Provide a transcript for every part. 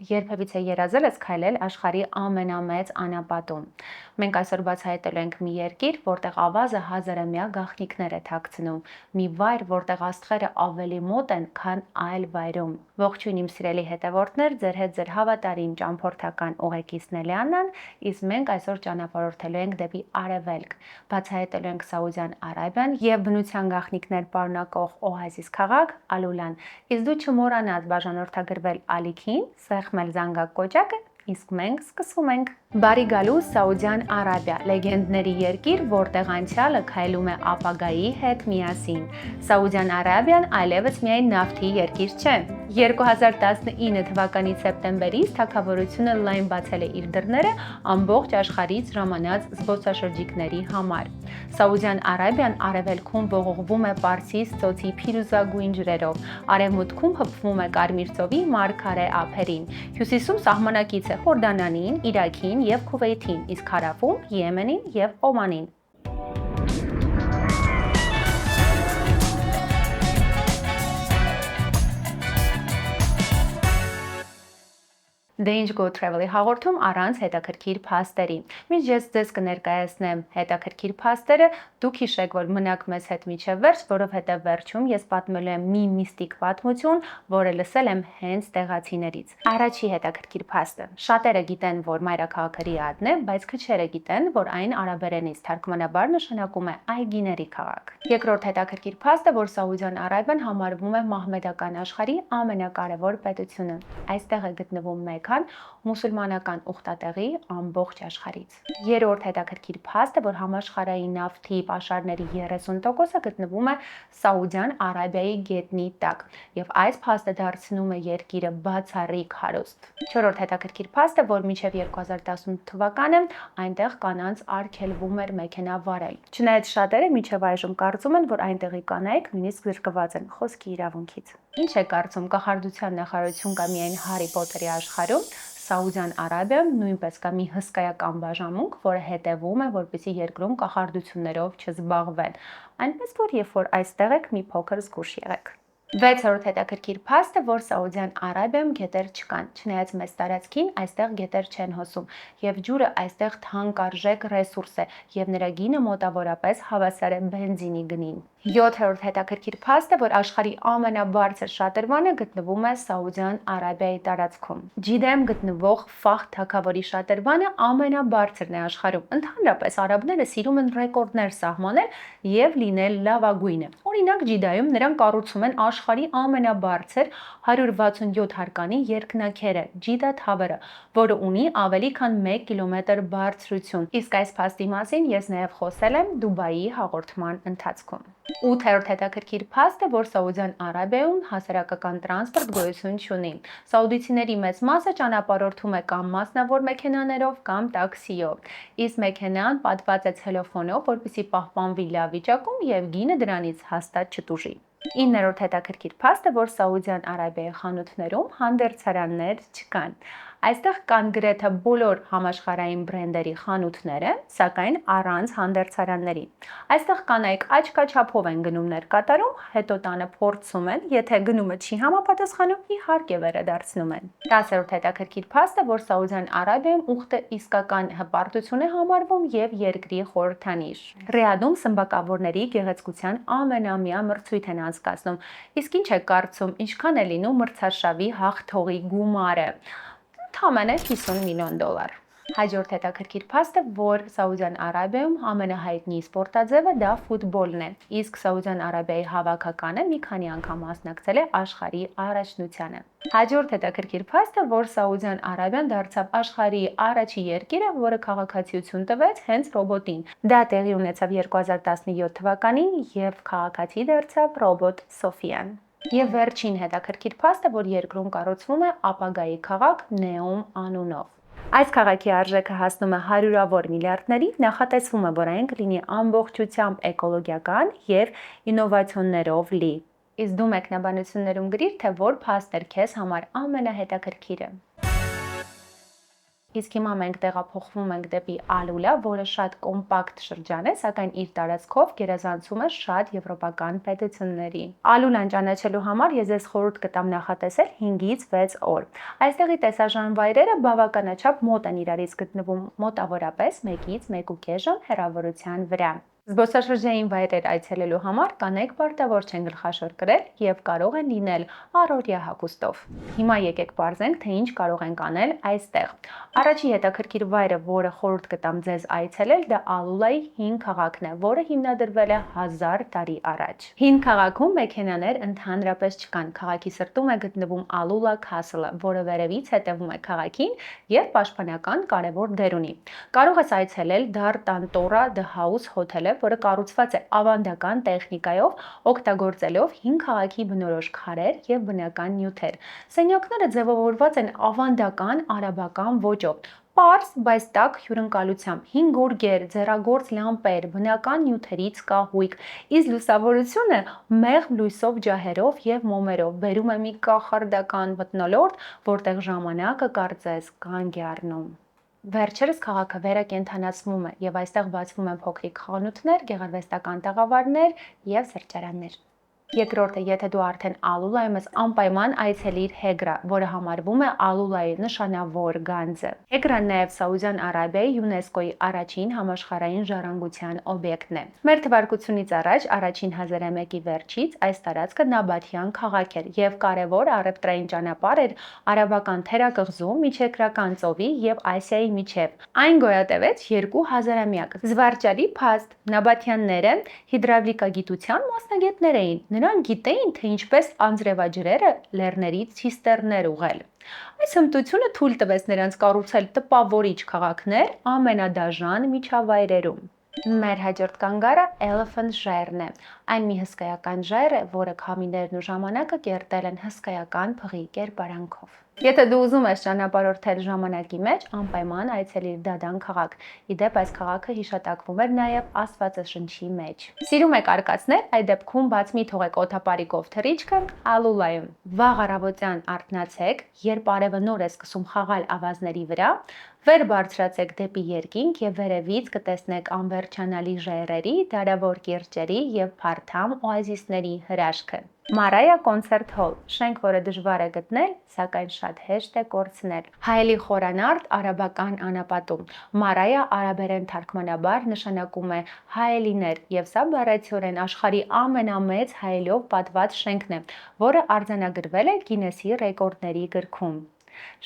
Երբևիցե երազել ես քայլել աշխարհի ամենամեծ անապատում։ Մենք այսօր բացահայտելու ենք մի երկիր, որտեղ ավազը հազարամյա գաղտնիքներ է թաքցնում, մի վայր, որտեղ աստղերը ավելի մոտ են, քան այլ վայրում։ Ողջույն իմ սիրելի հետևորդներ, ձեր հետ ձեր հավատարիմ ճամփորդական ուղեկիցն Էլիանան, իսկ մենք այսօր ճանապարհորդելու ենք դեպի Արևելք, բացահայտելու ենք Սաուդյան Արաբիան եւ բնության գաղտնիքներ պարունակող օազիս քաղաք Ալուլան։ Իսկ դու չմոռանաս բաժանորդագրվել ալիքին, սեղմել զանգակ կոճակը, իսկ մենք սկսում ենք։ Բարի գալուս Սաուդյան Արաբիա, լեգենդների երկիր, որտեղ անցյալը քայլում է ապագայի հետ միասին։ Սաուդյան Արաբիան այլևս միայն նավթի երկիր չէ։ 2019 թվականի սեպտեմբերից թագավորությունը լայն բացել է իր դռները ամբողջ աշխարհից ժամանած զբոսաշրջիկների համար։ Սաուդյան Արաբիան արևելքում ողողվում է Պարսից ծոցի փիրուզագույն ջրերով, արևմուտքում հպվում է Կարմիր ծովի մարգարե ափերին, հյուսիսում սահմանակից է Հորդանանին, Իրաքին և Քուվեյթին, իսկ հարավում Եմենին և Օմանին։ The Inch Go Travel-ի հաղորդում առանց հետաքրքիր փաստերի։ Մինչ ես ձեզ կներկայացնեմ հետաքրքիր փաստերը, դուք հիշեք, որ մնաք մեզ հետ մինչև վերջ, որովհետև վերջում ես պատմելու եմ մի միստիկ պատմություն, որը լսել եմ հենց տեղացիներից։ Առաջի հետաքրքիր փաստը։ Շատերը գիտեն, որ մայրաքաղաքը Ռիադն է, բայց քչերը գիտեն, որ այն արաբերենից թարգմանաբար նշանակում է այգիների քաղաք։ Երկրորդ հետաքրքիր փաստը, որ Սաուդյան Արաբիան համարվում է մահմեդական աշխարհի ամենակարևոր պետությունը։ Այստեղ է գտնվում Մեքքան, մուսուլմանական ուխտատեղի ամբողջ աշխարհից։ Երրորդ հետաքրքիր փաստը, որ համաշխարհային նավթի պաշարների 30%-ը գտնվում է Սաուդյան Արաբիայի գետնի տակ, եւ այս փաստը դարձնում է երկիրը բացառիկ հարուստ։ Չորրորդ հետաքրքիր փաստը, որ մինչև 2018 թվականը այնտեղ կանանց արգելվում էր մեքենա վարել։ Չնայած շատերը մինչև այժմ կարծում են, որ այնտեղի կանայք նույնիսկ զրկված են խոսքի իրավունքից։ Ինչ է կարծում, կախարդության նախարարություն կա միայն Հարի Փոթերի աշխարհում։ Սաուդյան Արաբիայում նույնպես կա մի հսկայական բաժանմունք, որը հետևում է, որպեսզի երկրում կախարդություններով չզբաղվեն։ Այնպես որ երբ որ այստեղ եք, մի փոքր զգուշ եղեք։ Վեցորդ հետաքրքիր փաստը, որ Սաուդյան Արաբիայում գետեր չկան, չնայած մեծ տարածքին այստեղ գետեր չեն հոսում, եւ ջուրը այստեղ թանկարժեք ռեսուրս է, եւ նրա գինը մոտավորապես հավասար է բենզինի գնին։ 7-րդ հետաքրքիր փաստը, որ աշխարհի ամենաբարձր շատրվանը գտնվում է Սաուդյան Արաբիայի տարածքում։ Ջիդայում գտնվող Ֆահ թագավորի շատրվանը ամենաբարձրն է աշխարհում։ Ընդհանրապես արաբները սիրում են ռեկորդներ սահմանել եւ լինել լավագույնը։ Օրինակ Ջիդայում նրանք կառուցում են աշխարհի ամենաբարձր 167 հարկանի երկնաքերը Ջիդա Թավերը, որը ունի ավելի քան 1 կիլոմետր բարձրություն։ Իսկ այս փաստի մասին ես նաև խոսել եմ Դուբայի հաղորդման ընթացքում։ 8-րդ հետաքրքիր փաստը, որ Սաուդյան Արաբիայում հասարակական տրանսպորտ գոյություն չունի։ Սաուդիցիների մեծ մասը ճանապարհորդում է կամ մասնավոր մեքենաներով, կամ տաքսիով։ Իսկ մեքենան պատված է ցելոֆանով, որպեսզի պահպանվի լավ վիճակում եւ գինը դրանից հաստատ չտուժի։ 9-րդ հետաքրքիր փաստը, որ Սաուդյան Արաբիայի խանութներում հանդերձարաններ չկան։ Այստեղ կան գրեթե բոլոր համաշխարհային բրենդերի խանութները, սակայն առանց հանդերձարանների։ Այստեղ կանայք աչքաչափով են գնումներ կատարում, հետո տանը փորձում են, եթե գնումը չի համապատասխանում, իհարկե վերադարձնում են։ 10-րդ հետաքրքիր փաստը, որ Սաուդյան Արաբիայում ուխտը իսկական հպարտություն է համարվում եւ երկրի խորհրդանիշ։ Ռիադում սմբակավորների գեղեցկության ամենամյա մրցույթ են անցկացնում։ Իսկ ինչ է կարծում, ինչքան է լինում մրցարշավի հաղթողի գումարը։ Ընդամենը $50 միլիոն։ Հաջորդ հետաքրքիր փաստը, որ Սաուդյան Արաբիայում ամենահայտնի սպորտաձևը դա ֆուտբոլն է, իսկ Սաուդյան Արաբիայի հավաքականը մի քանի անգամ մասնակցել է աշխարհի առաջնությանը։ Հաջորդ հետաքրքիր փաստը, որ Սաուդյան Արաբիան դարձավ աշխարհի առաջի երկիրը, որը քաղաքացիություն տվեց հենց ռոբոտին։ Դա տեղի ունեցավ 2017 թվականին եւ քաղաքացի դարձավ ռոբոտ Սոֆիան։ Եվ վերջին հետաքրքիր փաստը, որ երկրում կառուցվում է ապագայի քաղաք Նեոմ անունով։ Այս քաղաքի արժեքը հասնում է հարյուրավոր միլիարդների, նախատեսվում է, որ այն կլինի ամբողջությամբ էկոլոգիական եւ ինովացիոներով լի։ Իսկ դու մեկնաբանություններում գրիր, թե որ փաստն էր քեզ համար ամենահետաքրքիրը։ Իսկ հիմա մենք տեղափոխվում ենք դեպի Ալուլա, որը շատ կոմպակտ շրջան է, սակայն իր տարածքով գերազանցում է շատ եվրոպական պետությունների։ Ալուլան ճանաչելու համար ես ձեզ խորհուրդ կտամ նախատեսել 5-ից 6 օր։ Այստեղի տեսարժան վայրերը բավականաչափ մոտ են իրարից գտնվում, մոտավորապես 1-ից 1.5 ժամ հեռավորության վրա։ Զբոսաշրջային վայրեր այցելելու համար կանայք պարտավոր չեն գլխաշոր կրել եւ կարող են լինել առօրյա հագուստով։ Հիմա եկեք բարձենք, թե ինչ կարող ենք անել այստեղ։ Առաջին հետաքրքիր վայրը, որը խորհուրդ կտամ ձեզ այցելել, դա Ալուլայի հին քաղաքն է, որը հիմնադրվել է 1000 տարի առաջ։ Հին քաղաքում մեքենաներ ընդհանրապես չկան։ Քաղաքի սրտում է գտնվում Ալուլա Castle-ը, որը վերևից հետևում է քաղաքին եւ պաշտպանական կարևոր դեր ունի։ Կարող ես այցելել Դարտանտորա The House հոթելը, որը կառուցված է ավանդական տեխնիկայով, օգտագործելով հին քաղաքի բնորոշ քարեր եւ բնական նյութեր։ Սենյակները ձևավորված են ավանդական արաբական ոճով։ Պարզ, բայց տաք հյուրընկալությամբ, հին գորգեր, ձեռագործ լամպեր, բնական նյութերից կահույք, իսկ լուսավորությունը մեղմ լույսով ջահերով եւ մոմերով բերում է մի կախարդական մթնոլորտ, որտեղ ժամանակը կարծես կանգ է առնում։ Վերջերս քաղաքը վերակենդանացվում է եւ այստեղ բացվում են փոքրիկ խանութներ, գեղարվեստական տաղավարներ եւ սրճարաններ։ Երկրորդը, եթե դու արդեն Ալուլայում ես, անպայման այցելիր Հեգրա, որը համարվում է Ալուլայի նշանավոր գանձը։ Հեգրան նաև Սաուդյան Արաբիայի ՅՈՒՆԵՍԿՕ-ի առաջին համաշխարհային ժառանգության օբյեկտն է։ Մեր թվարկությունից առաջ առաջին 1001-ի վերջից այս տարածքը Նաբաթյան քաղաք էր եւ կարևոր առևտրային ճանապարհ էր արաբական թերակղզու, Միջերկրական ծովի եւ Ասիայի միջև։ Այն գոյատևեց 2 հազարամյակ։ Զվարճալի փաստ, նաբաթյանները հիդրավլիկագիտության մասնագետներ էին։ Նրանք գիտեին, թե ինչպես անձրևաջրերը լեռներից ցիստերներ ուղղել։ Այս հմտությունը թույլ տվեց նրանց կառուցել տպավորիչ քաղաքներ ամենադաժան միջավայրերում։ Մեր հաջորդ կանգառը Elephant ժայռն է։ Այն մի հսկայական ժայռ է, որը քամիներն ու ժամանակը կերտել են հսկայական փղի կերպարանքով։ Եթե դու ուզում ես ճանապարհորդել ժամանակի մեջ, անպայման այցելիր Դադան քաղաք։ Իդեպ այս քաղաքը հիշատակվում էր նաև Աստվածաշնչի մեջ։ Սիրում եք արկածներ, այդ դեպքում բաց մի թողեք օդապարիկով թռիչքը Ալուլայում։ Վաղ առավոտյան արթնացեք, երբ արևը նոր է սկսում խաղալ ավազների վրա, վեր բարձրացեք դեպի երկինք եւ վերևից կտեսնեք անվերջանալի ժայռերի, դարավոր կիրճերի եւ փարթամ օազիսների հրաշքը։ Մարայա կոնցերտ հոլ, շենք, որը դժվար է գտնել, սակայն շատ հեշտ է կորցնել։ Հայելի խորանարդ արաբական անապատում։ Մարայա արաբերեն թարգմանաբար նշանակում է հայելիներ եւ սա բառացիորեն աշխարհի ամենամեծ հայելով պատված շենքն է, որը արձանագրվել է Գինեսի ռեկորդների գրքում։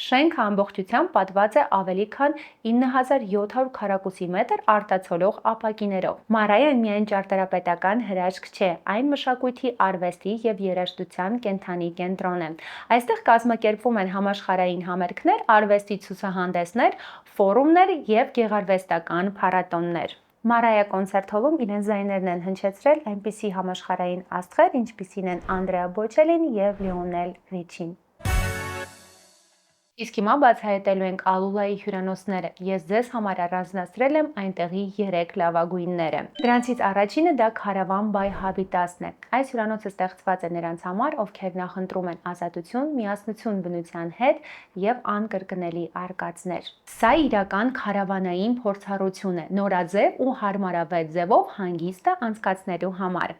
Շենքը ամբողջությամբ պատված է ավելի քան 9700 քառակուսի մետր արտացոլող ապակիներով։ Մարայան միայն ճարտարապետական հրաշք չէ, այն մշակույթի, արվեստի եւ երաժշտության կենդանի կենտրոն է։ Այստեղ կազմակերպվում են համաշխարհային համերգներ, արվեստի ցուցահանդեսներ, ֆորումներ եւ գեղարվեստական փառատոներ։ Մարայա կոնցերտ հոլում իրենց ձայներն են հնչեցրել այնպիսի համաշխարհային աստղեր, ինչպիսին են Անդրեա Բոչելին եւ Լիոնել Ռիչին։ Իսկ հիմա բացահայտելու ենք Ալուլայի հյուրանոցները։ Ես ձեզ համար առանձնացրել եմ այնտեղի 3 լավագույնները։ Դրանցից առաջինը դա Քարավան բայ Հաբիտասն է։ Այս հյուրանոցը ստեղծված է նրանց համար, ովքեր նախընտրում են ազատություն, միասնություն բնության հետ եւ անկրկնելի արկածներ։ Սա իրական քարավանային փորձառություն է, նորաձև ու հարմարավետ ձևով հանգիստը անցկացնելու համար։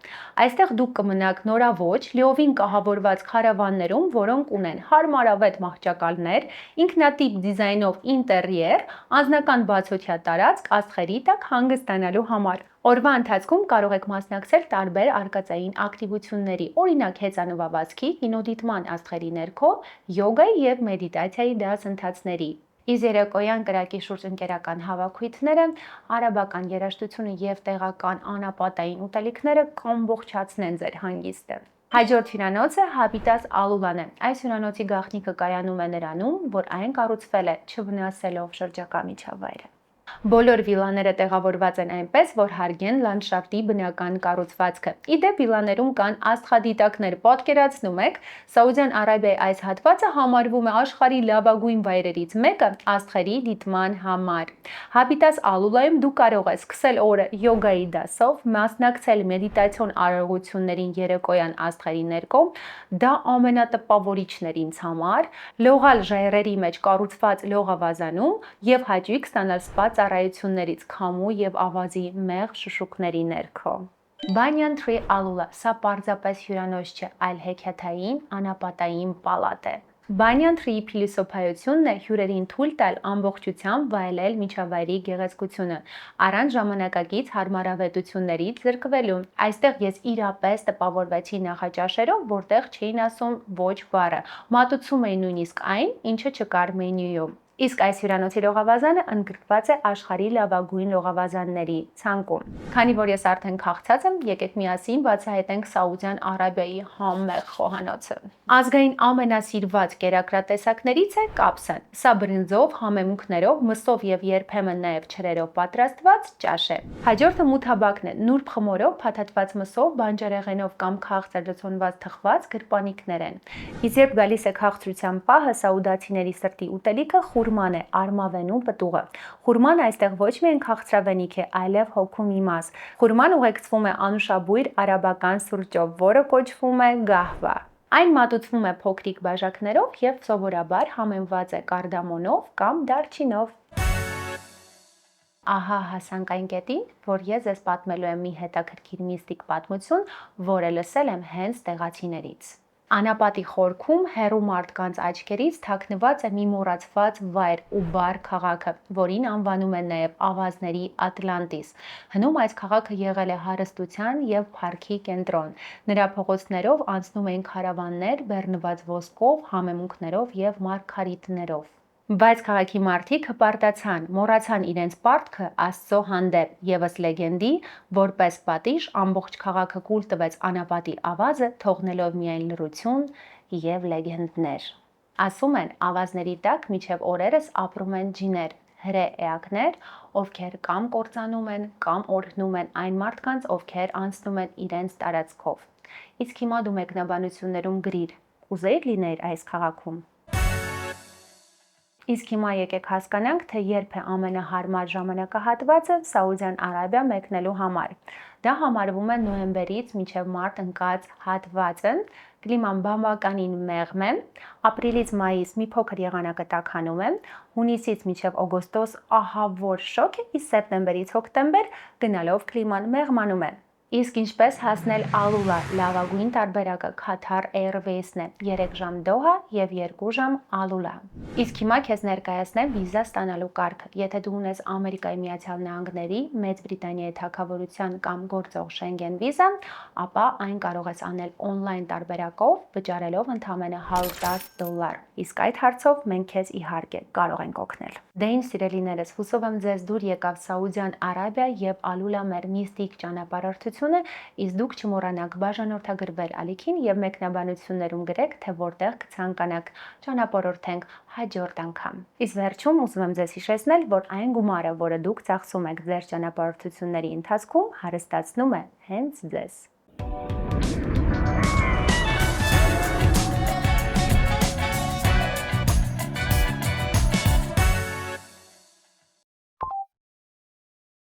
Այստեղ դուք կմնաք նորաոճ, լիովին կահավորված քարավաններում, որոնք ունեն հարմարավետ մահճակալներ, ինքնատիպ դիզայնով ինտերիեր, անձնական բացօթյա տարածք աստղերի տակ հանգստանալու համար։ Օրվա ընթացքում կարող եք մասնակցել տարբեր արկածային ակտիվությունների, օրինակ հեծանվավազքի, կինոդիտման աստղերի ներքո, յոգայի եւ մեդիտացիայի դասընթացների։ Իսկ երեկոյան կրակի շուրջ ընկերական հավաքույթները, արաբական երաժշտությունը եւ տեղական անապատային ուտելիքները կամբողջացնեն ձեր հանգիստը։ Հաջորդ հյուրանոցը Հաբիտաս Ալուլան է։ Այս հյուրանոցի գաղտնիքը կայանում է նրանում, որ այն կառուցվել է չվնասելով շրջակա միջավայրը։ Բոլոր վիլաները տեղավորված են այնպես, որ հարգեն լանդշաֆտի բնական կառուցվածքը։ Ի դեպ, վիլաներում կան աստղադիտակներ։ Պատկերացնում եք, Սաուդյան Արաբիայի այս հատվածը համարվում է աշխարհի լավագույն վայրերից մեկը աստղերի դիտման համար։ Habitas Alula-ում դու կարող ես սկսել օրը յոգայի դասով, մասնակցել մեդիտացիոն արարողություններին երեկոյան աստղերի ներքո, դա ամենատպավորիչն էր ինձ համար, լողալ ժայռերի մեջ կառուցված լողավազանում եւ հաճույք ստանալ սպա ծառայություններից քամու եւ ավազի մեղ շշուկների ներքո։ Banyan Tree Alula, սա պարզապես հյուրանոց չէ, այլ հեքիաթային անապատային պալատ է։ Banyan Tree-ի փիլիսոփայությունն է հյուրերին թույլ տալ ամբողջությամբ վայելել միջավայրի գեղեցկությունը, առանց ժամանակակից հարմարավետություններից զրկվելու։ Այստեղ ես իրապես տպավորվեցի նախաճաշերով, որտեղ չէին ասում ոչ բառը, մատուցում էին նույնիսկ այն, ինչը չկար մենյուում։ Իսկ այս հյուրանոցի լողավազանը ընդգրկված է աշխարհի լավագույն լողավազանների ցանկում։ Քանի որ ես արդեն քաղցած եմ, եկեք միասին բացահայտենք Սաուդյան Արաբիայի համեղ խոհանոցը։ Ազգային ամենասիրված կերակրատեսակներից է կապսան։ Սա բրինձով, համեմունքներով, մսով եւ երբեմն նաեւ չրերով պատրաստված ճաշ է։ Հաջորդը մութաբակն է, նուրբ խմորով, փաթաթված մսով, բանջարեղենով կամ քաղցր լցոնված թխված գրպանիկներ են։ Իսկ երբ գալիս է քաղցրության պահը, սաուդացիների սրտի ուտելիքը խուրման է, արմավենու պտուղը։ Խուրման այստեղ ոչ միայն քաղցրավենիք է, այլև հոգու մի մաս։ Խուրման ուղեկցվում է անուշաբույր արաբական սուրճով, որը կոչվում է գահվա։ Այն մատուցվում է փոքրիկ բաժակներով եւ սովորաբար համեմված է կարդամոնով կամ դարչինով։ Ահա հասանք այն կետին, որ ես ձեզ պատմելու եմ մի հետաքրքիր միստիկ պատմություն, որը լսել եմ հենց տեղացիներից։ Անապատի խորքում հեռու մարդկանց աչքերից թաքնված է մի մոռացված վայր ու բար քաղաքը, որին անվանում են նաև ավազների Ատլանտիս։ Հնում այս քաղաքը եղել է հարստության եւ փառքի կենտրոն։ Նրա փողոցներով անցնում էին քարավաններ, բեռնված ոսկով, համեմունքներով եւ մարգարիտներով։ Բայց քաղաքի մարդիկ հպարտացան, մոռացան իրենց պարտքը Աստծո հանդեպ, եւս լեգենդի, որպես պատիժ ամբողջ քաղաքը կուլ տվեց անապատի ավազը, թողնելով միայն լռություն եւ լեգենդներ։ Ասում են, ավազների տակ միջև օրերս ապրում են ջիներ, հրե էակներ, ովքեր կամ կործանում են, կամ օրհնում են այն մարդկանց, ովքեր անցնում են իրենց տարածքով։ Իսկ հիմա դու մեկնաբանություններում գրիր, կուզեիր լինեիր այս քաղաքում։ Իսկ հիմա եկեք հասկանանք, թե երբ է ամենահարմար ժամանակահատվածը Սաուդյան Արաբիա մեկնելու համար։ Դա համարվում է նոյեմբերից մինչև մարտ ընկած հատվածը, կլիման բավականին մեղմ է, ապրիլից մայիս մի փոքր եղանակը տաքանում է, հունիսից մինչև օգոստոս ահավոր շոգ է, իսկ սեպտեմբերից հոկտեմբեր գնալով կլիման մեղմանում է։ Իսկ ինչպես հասնել Ալուլա, լավագույն տարբերակը Qatar Airways-ն է, 3 ժամ Դոհա եւ 2 ժամ Ալուլա։ Իսկ հիմա քեզ ներկայացնեմ վիզա ստանալու կարգը։ Եթե դու ունես Ամերիկայի Միացյալ Նահանգների, Մեծ Բրիտանիայի թագավորության կամ գործող Schengen վիզա, ապա այն կարող ես անել օնլայն տարբերակով, վճարելով ընդամենը $110։ Իսկ այդ հարցով մենք քեզ իհարկե կարող ենք օգնել։ Դե ինչ սիրելիներս, հուսով եմ ձեզ դուր եկավ Սաուդյան Արաբիա եւ Ալուլա մեր միստիկ ճանապարհորդությունը, իսկ դուք չմոռանաք բաժանորդագրվել ալիքին եւ մեկնաբանություններում գրեք, թե որտեղ կցանկանաք ճանապարհորդենք հաջորդ անգամ։ Իսկ վերջում ուզում եմ ձեզ հիշեցնել, որ այն գումարը, որը դուք ծախսում եք ձեր ճանապարհորդությունների ընթացքում, հարստացնում է հենց ձեզ։